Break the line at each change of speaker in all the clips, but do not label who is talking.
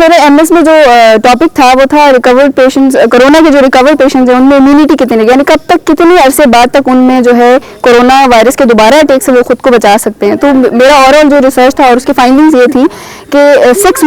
मेरे एमएस में जो टॉपिक था वो था रिकवर्ड पेशेंट्स, कोरोना के जो रिकवर्ड पेशेंट्स हैं उनमें इम्यूनिटी कितनी, यानी कब तक कितनी अरसे बाद तक उनमें जो है कोरोना वायरस के दोबारा अटैक से वो खुद को बचा सकते हैं। तो मेरा ओवरऑल जो रिसर्च था और उसकी फाइंडिंग्स ये थी कि 6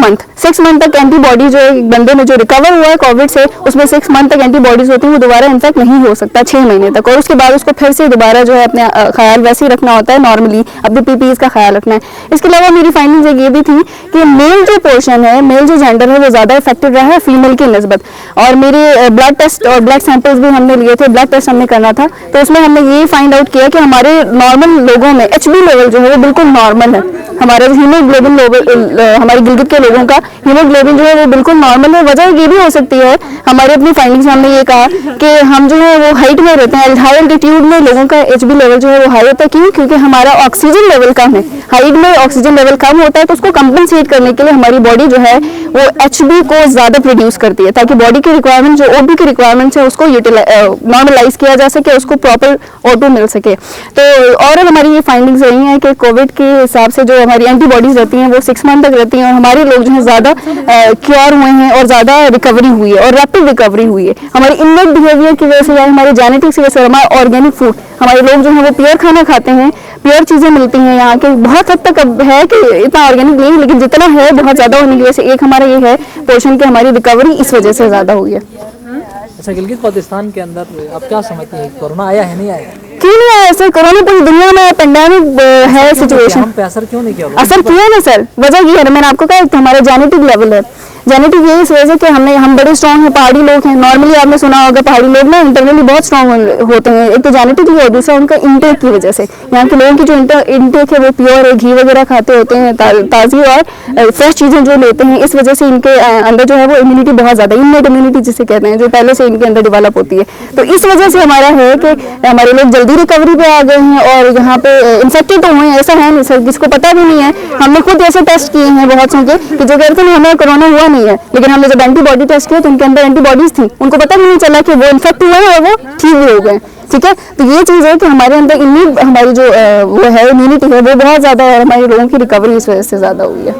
मंथ तक एंटीबॉडी जो एक बंदे में जो रिकवर हुआ है कोविड से, उसमें 6 मंथ तक एंटीबॉडीज होती हैं, वो दोबारा इन्फेक्ट नहीं हो सकता 6 महीने तक। और उसके बाद उसको फिर से दोबारा जो है अपने ख्याल वैसे ही रखना होता है, नॉर्मली अपने पीपीई का ख्याल रखना है। इसके अलावा मेरी फाइंडिंग्स एक ये भी थी कि मेल जो पोर्शन है, मेल जो जेंडर है वो ज़्यादा इफेक्टेड रहा है फीमेल की नस्बत। और मेरे ब्लड टेस्ट और ब्लड सैंपल्स भी हमने लिए थे, ब्लड टेस्ट हमने करना था, तो उसमें हमने ये फाइंड आउट किया कि हमारे नॉर्मल लोगों में एचबी लेवल जो है वो बिल्कुल नॉर्मल है। हमारा जो हीमोग्लोबिन लेवल, हमारे गिलगित के लोगों का हीमोग्लोबिन जो है वो बिल्कुल नॉर्मल है। वजह ये भी हो सकती है, हमारी अपनी फाइंडिंग्स में हमने ये कहा कि हम जो है वो हाइट में रहते हैं, हाई एल्टीट्यूड में लोगों का एचबी लेवल जो है वो हाई होता है। क्यों? क्योंकि हमारा ऑक्सीजन लेवल कम है, हाइट में ऑक्सीजन लेवल कम होता है, तो उसको कंपनसेट करने के लिए हमारी बॉडी जो है वो एचबी को ज़्यादा प्रोड्यूस करती है, ताकि बॉडी की रिक्वायरमेंट जो ओबी की रिक्वायरमेंट है उसको नॉर्मलाइज किया जा सके, उसको प्रॉपर O2 मिल सके। तो और हमारी ये फाइंडिंग्स रही हैं कि कोविड के हिसाब से जो हमारी एंटीबॉडीज रहती हैं वो 6 मंथ तक रहती हैं, और हमारे लोग जो है ज़्यादा क्योर हुए हैं और ज़्यादा रिकवरी हुई है और रैपिड रिकवरी हुई है। हमारी इनमेट बिहेवियर की वजह से या हमारे जेनेटिक्स की वजह से, हमारा ऑर्गेनिक फूड, हमारे लोग जो है वो प्योर खाना खाते हैं, प्योर चीज़ें मिलती हैं यहाँ के। बहुत हद तक अब है कि इतना ऑर्गेनिक नहीं, लेकिन जितना है बहुत ज़्यादा होने की वजह से एक हमारा ये है पोर्शन की हमारी रिकवरी इस वजह से ज़्यादा हुई है।
अच्छा, गिलगित बाल्टिस्तान के अंदर आप क्या समझते हैं, कोरोना आया है नहीं आया?
क्यों नहीं आया सर? कोरोना पूरी दुनिया में पेंडेमिक है सिचुएशन।
हम पे असर क्यों नहीं किया?
असर किया ना सर, वजह ये है, मैंने आपको कहा कि हमारा जेनेटिक लेवल है। जेनेटिक यही इस वजह से कि हम बड़े स्ट्रॉन्ग हैं, पहाड़ी लोग हैं। नॉर्मली आपने सुना होगा पहाड़ी लोग ना इंटरनली बहुत स्ट्रॉन्ग होते हैं। एक तो जेनेटिकली और दूसरा उनका इंटेक की वजह से। यहाँ के लोगों की जो इंटेक है वो प्योर है, घी वगैरह खाते होते हैं, ताज़ी और फ्रेश चीज़ें जो लेते हैं, इस वजह से इनके अंदर जो है वो इम्यूनिटी बहुत ज़्यादा, इनमेट इम्यूनिटी जिसे कहते हैं, जो पहले से इनके अंदर डेवलप होती है। तो इस वजह से हमारा है कि हमारे लोग जल्दी रिकवरी पे आ गए हैं, और यहाँ पे इन्फेक्टेड तो हुए हैं, ऐसा है नहीं सर, जिसको पता भी नहीं है। हमने खुद ऐसे टेस्ट किए हैं बहुत से कि जो कहते हैं हमें कोरोना हुआ नहीं है, लेकिन हमने जब एंटीबॉडी टेस्ट किया तो उनके अंदर एंटीबॉडीज थी, उनको पता भी नहीं चला कि वो इन्फेक्ट हुए हैं और वो ठीक भी हो गए। ठीक है, तो ये चीज़ है कि हमारे अंदर हमारी जो वो है इम्यूनिटी है वो बहुत ज़्यादा है, हमारे लोगों की रिकवरी इस वजह से ज़्यादा हुई है।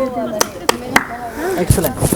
एक्सीलेंट।